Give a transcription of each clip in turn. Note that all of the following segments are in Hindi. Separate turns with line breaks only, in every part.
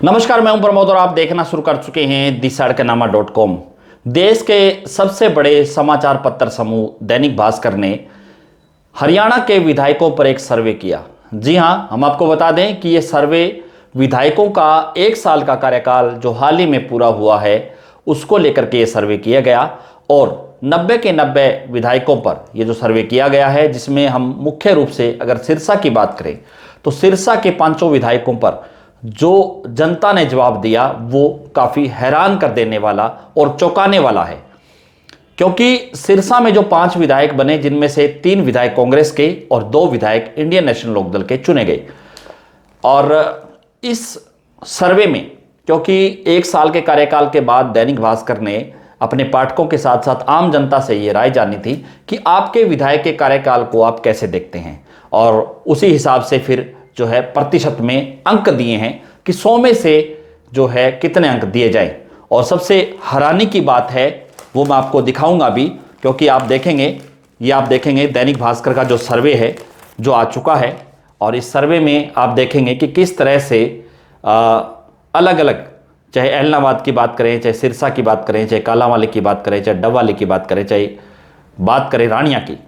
नमस्कार, मैं हूं प्रमोद और आप देखना शुरू कर चुके हैं दिसड़कनामा.com। देश के सबसे बड़े समाचार पत्र समूह दैनिक भास्कर ने हरियाणा के विधायकों पर एक सर्वे किया। जी हां, हम आपको बता दें कि यह सर्वे विधायकों का 1 साल का कार्यकाल जो हाल ही में पूरा हुआ है उसको लेकर के यह सर्वे किया गया और 90 के 90 विधायकों पर यह जो सर्वे किया गया है, जिसमें हम मुख्य रूप से अगर सिरसा की बात करें तो सिरसा के 5 विधायकों पर जो जनता ने जवाब दिया वो काफी हैरान कर देने वाला और चौंकाने वाला है, क्योंकि सिरसा में जो 5 विधायक बने जिनमें से 3 विधायक कांग्रेस के और 2 विधायक इंडियन नेशनल लोकदल के चुने गए। और इस सर्वे में, क्योंकि 1 साल के कार्यकाल के बाद दैनिक भास्कर ने अपने पाठकों के साथ साथ आम जनता से ये राय जानी थी कि आपके विधायक के कार्यकाल को आप कैसे देखते हैं, और उसी हिसाब से फिर जो है प्रतिशत में अंक दिए हैं कि 100 में से जो है कितने अंक दिए जाएं। और सबसे हैरानी की बात है वो मैं आपको दिखाऊंगा भी, क्योंकि आप देखेंगे दैनिक भास्कर का जो सर्वे है जो आ चुका है, और इस सर्वे में आप देखेंगे कि किस तरह से अलग अलग, चाहे एलनाबाद की बात करें, चाहे सिरसा की बात करें, चाहे कालांवाली की बात करें, चाहे डबवाली की बात करें, चाहे बात करें रानिया की।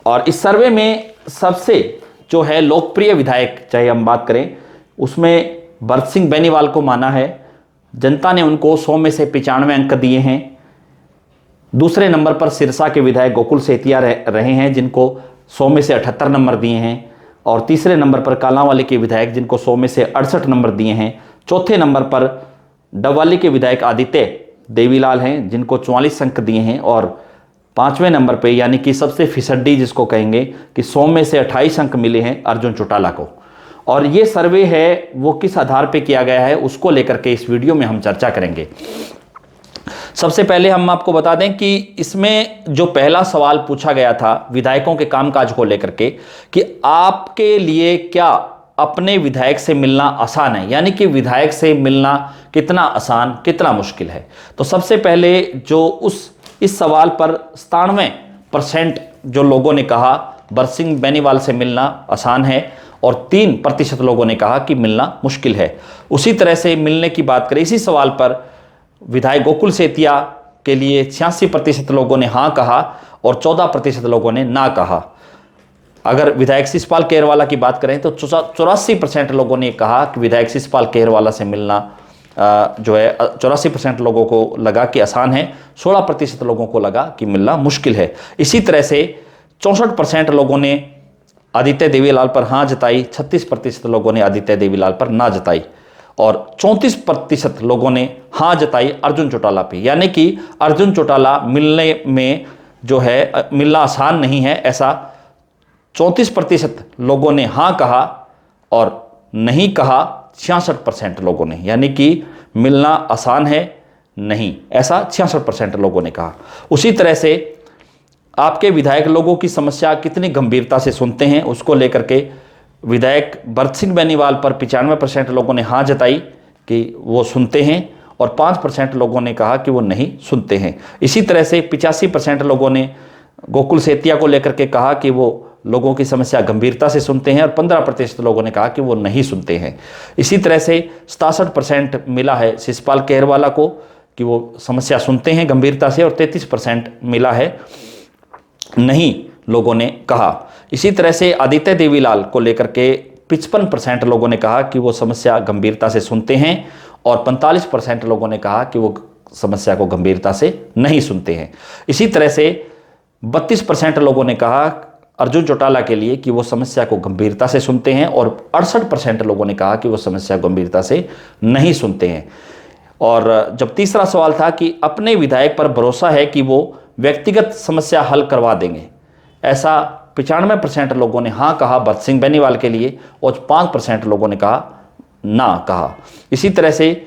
और इस सर्वे में सबसे जो है लोकप्रिय विधायक, चाहे हम बात करें, उसमें भरत सिंह बेनीवाल को माना है। जनता ने उनको 100 में से 95 अंक दिए हैं। दूसरे नंबर पर सिरसा के विधायक गोकुल सेतिया रहे हैं, जिनको 100 में से 78 नंबर दिए हैं। और तीसरे नंबर पर कालांवाली के विधायक, जिनको 100 में से 68 नंबर दिए हैं। चौथे नंबर पर डबवाली के विधायक आदित्य देवीलाल हैं, जिनको 44 अंक दिए हैं। और 5वें नंबर पे, यानी कि सबसे फिसड्डी जिसको कहेंगे, कि 100 में से 28 अंक मिले हैं अर्जुन चौटाला को। और ये सर्वे है वो किस आधार पे किया गया है उसको लेकर के इस वीडियो में हम चर्चा करेंगे। सबसे पहले हम आपको बता दें कि इसमें जो पहला सवाल पूछा गया था विधायकों के कामकाज को लेकर के, कि आपके लिए क्या अपने विधायक से मिलना आसान है, यानी कि विधायक से मिलना कितना आसान कितना मुश्किल है। तो सबसे पहले जो इस सवाल पर 97% जो लोगों ने कहा भरत सिंह बेनीवाल से मिलना आसान है, और 3% लोगों ने कहा कि मिलना मुश्किल है। उसी तरह से मिलने की बात करें, इसी सवाल पर विधायक गोकुल सेतिया के लिए 86% लोगों ने हाँ कहा और 14% लोगों ने ना कहा। अगर विधायक शिषपाल केरवाला की बात करें तो 84% लोगों ने कहा कि विधायक शिषपाल केरवाला से मिलना जो है 84% लोगों को लगा कि आसान है, 16% लोगों को लगा कि मिलना मुश्किल है। इसी तरह से 64% लोगों ने आदित्य देवीलाल पर हाँ जताई, 36% लोगों ने आदित्य देवीलाल पर ना जताई, और 34% लोगों ने हाँ जताई अर्जुन चौटाला पे। यानी कि अर्जुन चौटाला मिलने में जो है मिलना आसान नहीं है, ऐसा 34% लोगों ने हाँ कहा, और नहीं कहा 66% लोगों ने, यानी कि मिलना आसान है नहीं, ऐसा 66% लोगों ने कहा। उसी तरह से आपके विधायक लोगों की समस्या कितनी गंभीरता से सुनते हैं उसको लेकर के विधायक भरत सिंह बेनीवाल पर 95% लोगों ने हाँ जताई कि वो सुनते हैं, और 5% लोगों ने कहा कि वो नहीं सुनते हैं। इसी तरह से 85% लोगों ने गोकुल सेतिया को लेकर के कहा कि वो लोगों की समस्या गंभीरता से सुनते हैं, और 15% लोगों ने कहा कि वो नहीं सुनते हैं। इसी तरह से 67% मिला है शिषपाल केरवाला को कि वो समस्या सुनते हैं गंभीरता से, और 33% मिला है नहीं लोगों ने कहा। इसी तरह से आदित्य देवीलाल को लेकर के 55% लोगों ने कहा कि वो समस्या गंभीरता से सुनते हैं, और 45% लोगों ने कहा कि वो समस्या को गंभीरता से नहीं सुनते हैं। इसी तरह से 32% लोगों ने कहा अर्जुन चौटाला के लिए कि वो समस्या को गंभीरता से सुनते हैं, और 68% लोगों ने कहा कि वो समस्या गंभीरता से नहीं सुनते हैं। और जब तीसरा सवाल था कि अपने विधायक पर भरोसा है कि वो व्यक्तिगत समस्या हल करवा देंगे, ऐसा 95% लोगों ने हाँ कहा भरत सिंह बेनीवाल के लिए, और 5% लोगों ने कहा ना कहा। इसी तरह से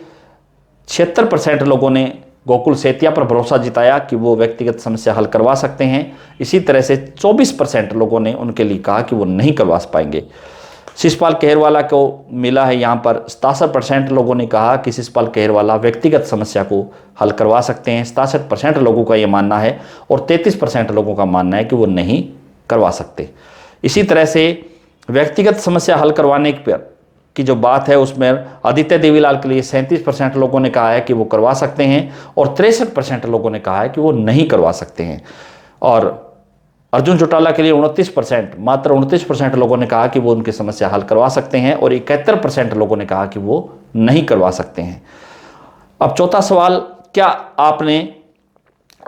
76% लोगों ने गोकुल सेतिया पर भरोसा जिताया कि वो व्यक्तिगत समस्या हल करवा सकते हैं। इसी तरह से 24% लोगों ने उनके लिए कहा कि वो नहीं करवा पाएंगे। शिषपाल केरवाला को मिला है यहाँ पर 67% लोगों ने कहा कि शिषपाल केरवाला व्यक्तिगत समस्या को हल करवा सकते हैं, 67% लोगों का ये मानना है, और 33% लोगों का मानना है कि वो नहीं करवा सकते। इसी तरह से व्यक्तिगत समस्या हल करवाने पर की जो बात है उसमें आदित्य देवीलाल के लिए 37% लोगों ने कहा है कि वो करवा सकते हैं और 63% लोगों ने कहा है कि वो नहीं करवा सकते हैं। और अर्जुन चौटाला के लिए 29%, मात्र 29% लोगों ने कहा कि वो उनकी समस्या हल करवा सकते हैं और 71% लोगों ने कहा कि वो नहीं करवा सकते हैं। अब चौथा सवाल, क्या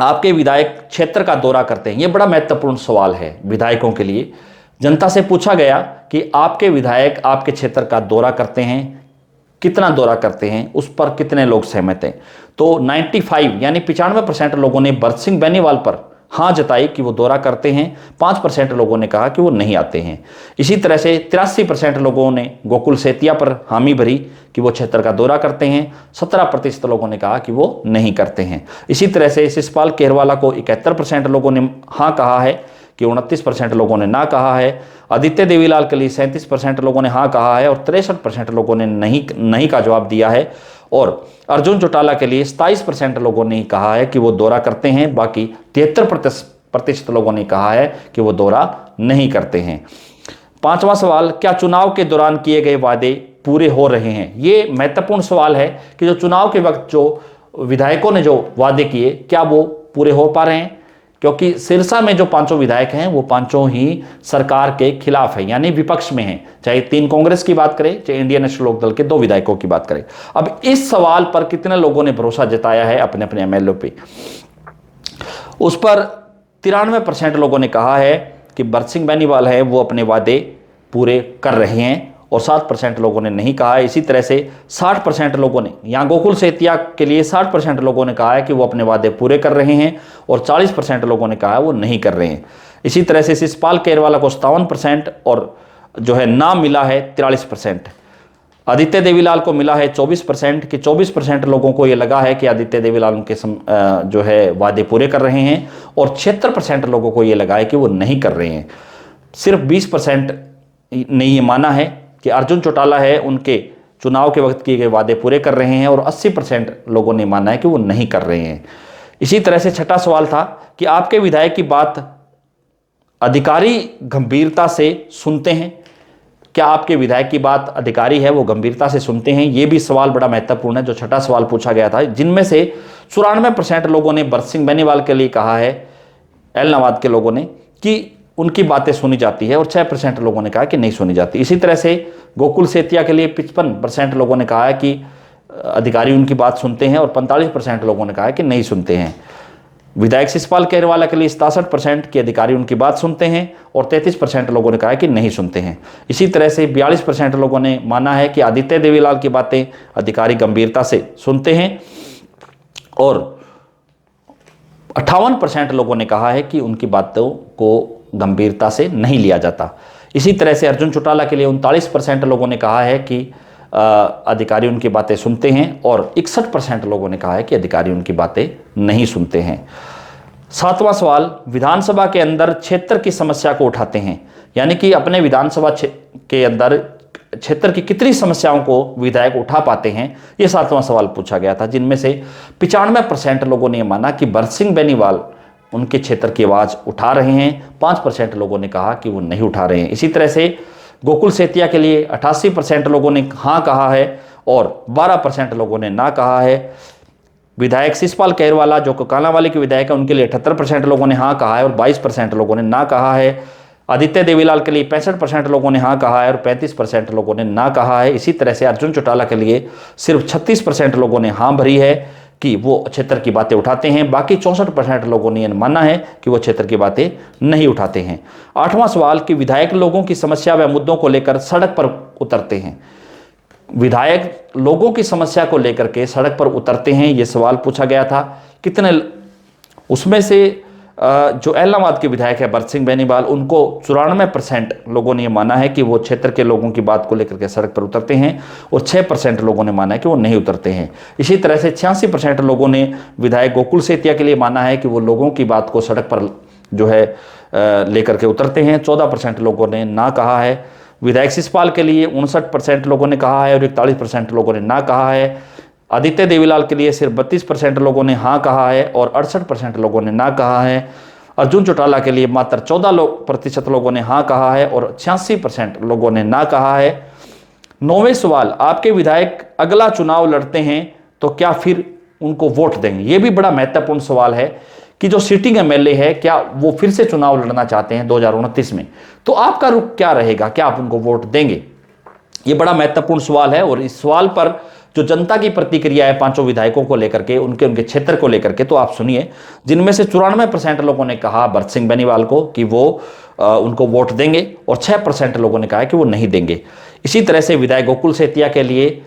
आपके विधायक क्षेत्र का दौरा करते हैं? ये बड़ा महत्वपूर्ण सवाल है विधायकों के लिए। जनता से पूछा गया कि आपके विधायक आपके क्षेत्र का दौरा करते हैं, कितना दौरा करते हैं, उस पर कितने लोग सहमत हैं। तो 95 यानी 95% लोगों ने भरत सिंह बेनीवाल पर हाँ जताई कि वो दौरा करते हैं, 5% लोगों ने कहा कि वो नहीं आते हैं। इसी तरह से 83% लोगों ने गोकुल सेतिया पर हामी भरी कि वो क्षेत्र का दौरा करते हैं, 17% लोगों ने कहा कि वो नहीं करते हैं। इसी तरह से शिषपाल केरवाला को 71% लोगों ने हाँ कहा है कि 29% लोगों ने ना कहा है। आदित्य देवीलाल के लिए 37% लोगों ने हाँ कहा है और 63% लोगों ने नहीं का जवाब दिया है। और अर्जुन चौटाला के लिए 27% लोगों ने कहा है कि वो दौरा करते हैं, बाकी 73% लोगों ने कहा है कि वो दौरा नहीं करते हैं। पांचवा सवाल, क्या चुनाव के दौरान किए गए वादे पूरे हो रहे हैं? ये महत्वपूर्ण सवाल है कि जो चुनाव के वक्त जो विधायकों ने जो वादे किए क्या वो पूरे हो पा रहे हैं, क्योंकि सिरसा में जो पांचों विधायक हैं वो पांचों ही सरकार के खिलाफ हैं, यानी विपक्ष में हैं। चाहे 3 कांग्रेस की बात करें, चाहे इंडियन नेशनल लोक दल के 2 विधायकों की बात करें। अब इस सवाल पर कितने लोगों ने भरोसा जताया है अपने अपने एमएलए पे, उस पर 93% लोगों ने कहा है कि भरत सिंह बेनीवाल है वो अपने वादे पूरे कर रहे हैं और 7% लोगों ने नहीं कहा है। इसी तरह से 60% लोगों ने, यहाँ गोकुल सेतिया के लिए 60% लोगों ने कहा है कि वो अपने वादे पूरे कर रहे हैं और 40% लोगों ने कहा है वो नहीं कर रहे हैं। इसी तरह से शिषपाल केरवाला को 57% और जो है नाम मिला है 43%। आदित्य देवीलाल को मिला है 24%, कि 24% लोगों को ये लगा है कि आदित्य देवीलाल उनके जो है वादे पूरे कर रहे हैं और 76% लोगों को ये लगा है कि वो नहीं कर रहे हैं। सिर्फ 20% ने ये माना है कि अर्जुन चौटाला है उनके चुनाव के वक्त किए गए वादे पूरे कर रहे हैं और 80% लोगों ने माना है कि वो नहीं कर रहे हैं। इसी तरह से छठा सवाल था कि आपके विधायक की बात अधिकारी गंभीरता से सुनते हैं? क्या आपके विधायक की बात अधिकारी है वो गंभीरता से सुनते हैं? ये भी सवाल बड़ा महत्वपूर्ण है, जो छठा सवाल पूछा गया था, जिनमें से 94% लोगों ने भरत सिंह बेनीवाल के लिए कहा है, एलनाबाद के लोगों ने, कि उनकी बातें सुनी जाती है और 6% लोगों ने कहा कि नहीं सुनी जाती। इसी तरह से गोकुल सेतिया के लिए 55% लोगों ने कहा है कि अधिकारी उनकी बात सुनते हैं और 45% लोगों ने कहा है कि नहीं सुनते हैं। विधायक शिषपाल केरवाला के लिए 67% के अधिकारी उनकी बात सुनते हैं और 33% लोगों ने कहा है कि नहीं सुनते हैं। इसी तरह से 42% लोगों ने माना है कि आदित्य देवीलाल की बातें अधिकारी गंभीरता से सुनते हैं और 58% लोगों ने कहा है कि उनकी बातों को गंभीरता से नहीं लिया जाता। इसी तरह से अर्जुन चौटाला के लिए 39% लोगों ने कहा है कि अधिकारी उनकी बातें सुनते हैं और 61% लोगों ने कहा है कि अधिकारी उनकी बातें नहीं सुनते हैं। सातवां सवाल, विधानसभा के अंदर क्षेत्र की समस्या को उठाते हैं, यानी कि अपने विधानसभा के अंदर क्षेत्र की कितनी समस्याओं को विधायक उठा पाते हैं, ये सातवां सवाल पूछा गया था, जिनमें से 95% लोगों ने माना कि भरत सिंह बेनीवाल उनके क्षेत्र की आवाज़ उठा रहे हैं, 5% लोगों ने कहा कि वो नहीं उठा रहे हैं। इसी तरह से गोकुल सेतिया के लिए 88% लोगों ने हाँ कहा है और 12% लोगों ने ना कहा है। विधायक शिषपाल केरवाला जो कालांवाली के विधायक है उनके लिए 78% लोगों ने हाँ कहा है और 22% लोगों ने ना कहा है। आदित्य देवीलाल के लिए 65% लोगों ने हाँ कहा है और 35% लोगों ने ना कहा है। इसी तरह से अर्जुन चौटाला के लिए सिर्फ 36% लोगों ने हाँ भरी है कि वो क्षेत्र की बातें उठाते हैं, बाकी 64% लोगों ने माना है कि वो क्षेत्र की बातें नहीं उठाते हैं। आठवां सवाल कि विधायक लोगों की समस्या व मुद्दों को लेकर सड़क पर उतरते हैं। विधायक लोगों की समस्या को लेकर के सड़क पर उतरते हैं, ये सवाल पूछा गया था। कितने, उसमें से जो एलनाबाद के विधायक है भरत सिंह बेनीवाल, उनको 94% लोगों ने माना है कि वो क्षेत्र के लोगों की बात को लेकर के सड़क पर उतरते हैं और 6% लोगों ने माना है कि वो नहीं उतरते हैं। इसी तरह से 86% लोगों ने विधायक गोकुल सेतिया के लिए माना है कि वो लोगों की बात को सड़क पर जो है लेकर के उतरते हैं। 14% लोगों ने ना कहा है। विधायक शिषपाल के लिए 59% लोगों ने कहा है और 41% लोगों ने ना कहा है। आदित्य देवीलाल के लिए सिर्फ 32% लोगों ने हाँ कहा है और 68% लोगों ने ना कहा है। अर्जुन चौटाला के लिए मात्र 14% लोगों ने हाँ कहा है और 86% लोगों ने ना कहा है। 9वें सवाल, आपके विधायक अगला चुनाव लड़ते हैं तो क्या फिर उनको वोट देंगे? यह भी बड़ा महत्वपूर्ण सवाल है कि जो सिटिंग एमएलए है क्या वो फिर से चुनाव लड़ना चाहते हैं 2029 में, तो आपका रुख क्या रहेगा? क्या आप उनको वोट देंगे? यह बड़ा महत्वपूर्ण सवाल है और इस सवाल पर जो जनता की प्रतिक्रिया है पांचों विधायकों को लेकर के, उनके क्षेत्र को लेकर के, तो आप सुनिए। जिनमें से 94% लोगों ने कहा भरत सिंह बेनीवाल को कि वो उनको वोट देंगे और 6% लोगों ने कहा कि वो नहीं देंगे। इसी तरह से विधायक गोकुल सेतिया के लिए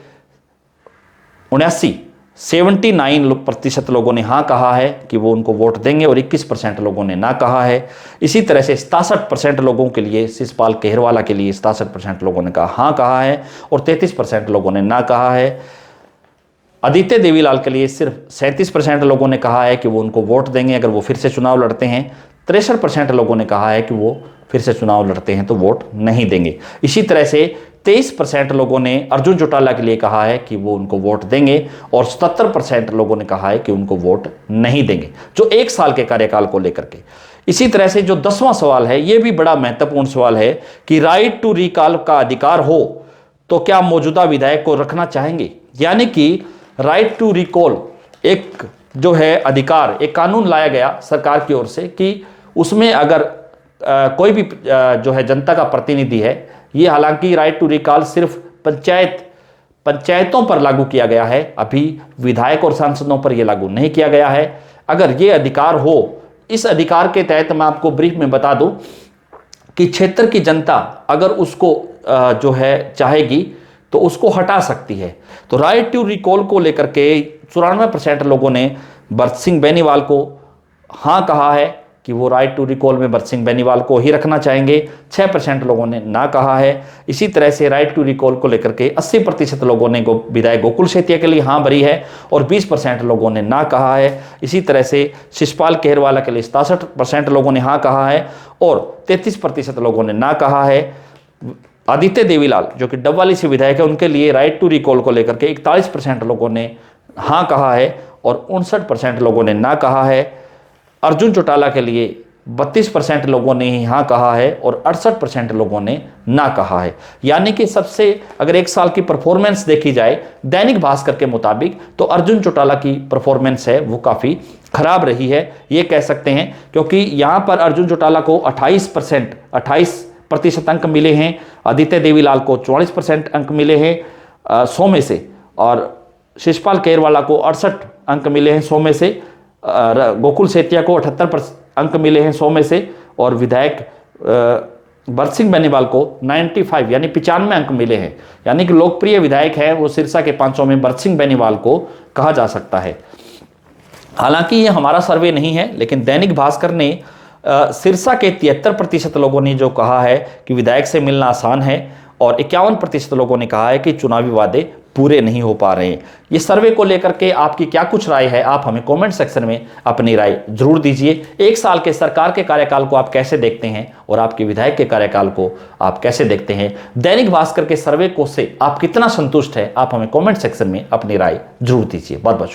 79% लोगों ने हाँ कहा है कि वो उनको वोट देंगे और 21% लोगों ने ना कहा है। इसी तरह से 67% लोगों के लिए, शिषपाल केहरवाला के लिए 67% लोगों ने कहा हाँ कहा है और 33% लोगों ने ना कहा है। आदित्य देवीलाल के लिए सिर्फ 37% लोगों ने कहा है कि वो उनको वोट देंगे अगर वो फिर से चुनाव लड़ते हैं। 63% लोगों ने कहा है कि वो फिर से चुनाव लड़ते हैं तो वोट नहीं देंगे। इसी तरह से 23% लोगों ने अर्जुन चौटाला के लिए कहा है कि वो उनको वोट देंगे और 77% लोगों ने कहा है कि उनको वोट नहीं देंगे, जो 1 साल के कार्यकाल को लेकर के। इसी तरह से जो 10वां सवाल है, यह भी बड़ा महत्वपूर्ण सवाल है कि राइट टू रिकॉल का अधिकार हो तो क्या मौजूदा विधायक को रखना चाहेंगे? यानी कि राइट टू रिकॉल एक जो है अधिकार, एक कानून लाया गया सरकार की ओर से कि उसमें अगर कोई भी जो है जनता का प्रतिनिधि है, ये हालांकि राइट टू रिकॉल सिर्फ पंचायतों पर लागू किया गया है, अभी विधायक और सांसदों पर यह लागू नहीं किया गया है। अगर ये अधिकार हो, इस अधिकार के तहत मैं आपको ब्रीफ में बता दूं कि क्षेत्र की जनता अगर उसको जो है चाहेगी तो उसको हटा सकती है। तो राइट टू रिकॉल को लेकर के 94% लोगों ने भरत सिंह बेनीवाल को हाँ कहा है कि वो राइट टू रिकॉल में भरत सिंह बेनीवाल को ही रखना चाहेंगे। 6% लोगों ने ना कहा है। इसी तरह से राइट टू रिकॉल को लेकर के 80% लोगों ने विधायक गोकुल सेतिया के लिए हाँ भरी है और 20% लोगों ने ना कहा है। इसी तरह से शिषपाल केहरवाला के लिए 67% लोगों ने हाँ कहा है और 33% लोगों ने ना कहा है। आदित्य देवीलाल जो कि डबवाली से विधायक है, उनके लिए राइट टू रिकॉल को लेकर के 41% लोगों ने हाँ कहा है और 59% लोगों ने ना कहा है। अर्जुन चौटाला के लिए 32% लोगों ने ही हाँ कहा है और 68% लोगों ने ना कहा है। यानी कि सबसे अगर 1 साल की परफॉर्मेंस देखी जाए दैनिक भास्कर के मुताबिक, तो अर्जुन चौटाला की परफॉर्मेंस है वो काफ़ी खराब रही है, ये कह सकते हैं, क्योंकि यहाँ पर अर्जुन चौटाला को 28% अंक मिले हैं, आदित्य देवीलाल को 44% अंक मिले हैं 100 में से, और शिषपाल केहरवाला को 68 अंक मिले हैं 100 में से, गोकुल सेतिया को 78 अंक मिले हैं 100 में से, और विधायक भरत सिंह बेनीवाल को 95 यानी 95 अंक मिले हैं। यानी कि लोकप्रिय विधायक है वो सिरसा के 500 में भरत सिंह बेनीवाल को कहा जा सकता है। हालांकि ये हमारा सर्वे नहीं है, लेकिन दैनिक भास्कर ने सिरसा के 73% लोगों ने जो कहा है कि विधायक से मिलना आसान है और 51% लोगों ने कहा है कि चुनावी वादे पूरे नहीं हो पा रहे हैं। ये सर्वे को लेकर के आपकी क्या कुछ राय है, आप हमें कमेंट सेक्शन में अपनी राय जरूर दीजिए। 1 साल के सरकार के कार्यकाल को आप कैसे देखते हैं और आपके विधायक के कार्यकाल को आप कैसे देखते हैं? दैनिक भास्कर के सर्वे को से आप कितना संतुष्ट है, आप हमें कमेंट सेक्शन में अपनी राय जरूर दीजिए। बहुत बहुत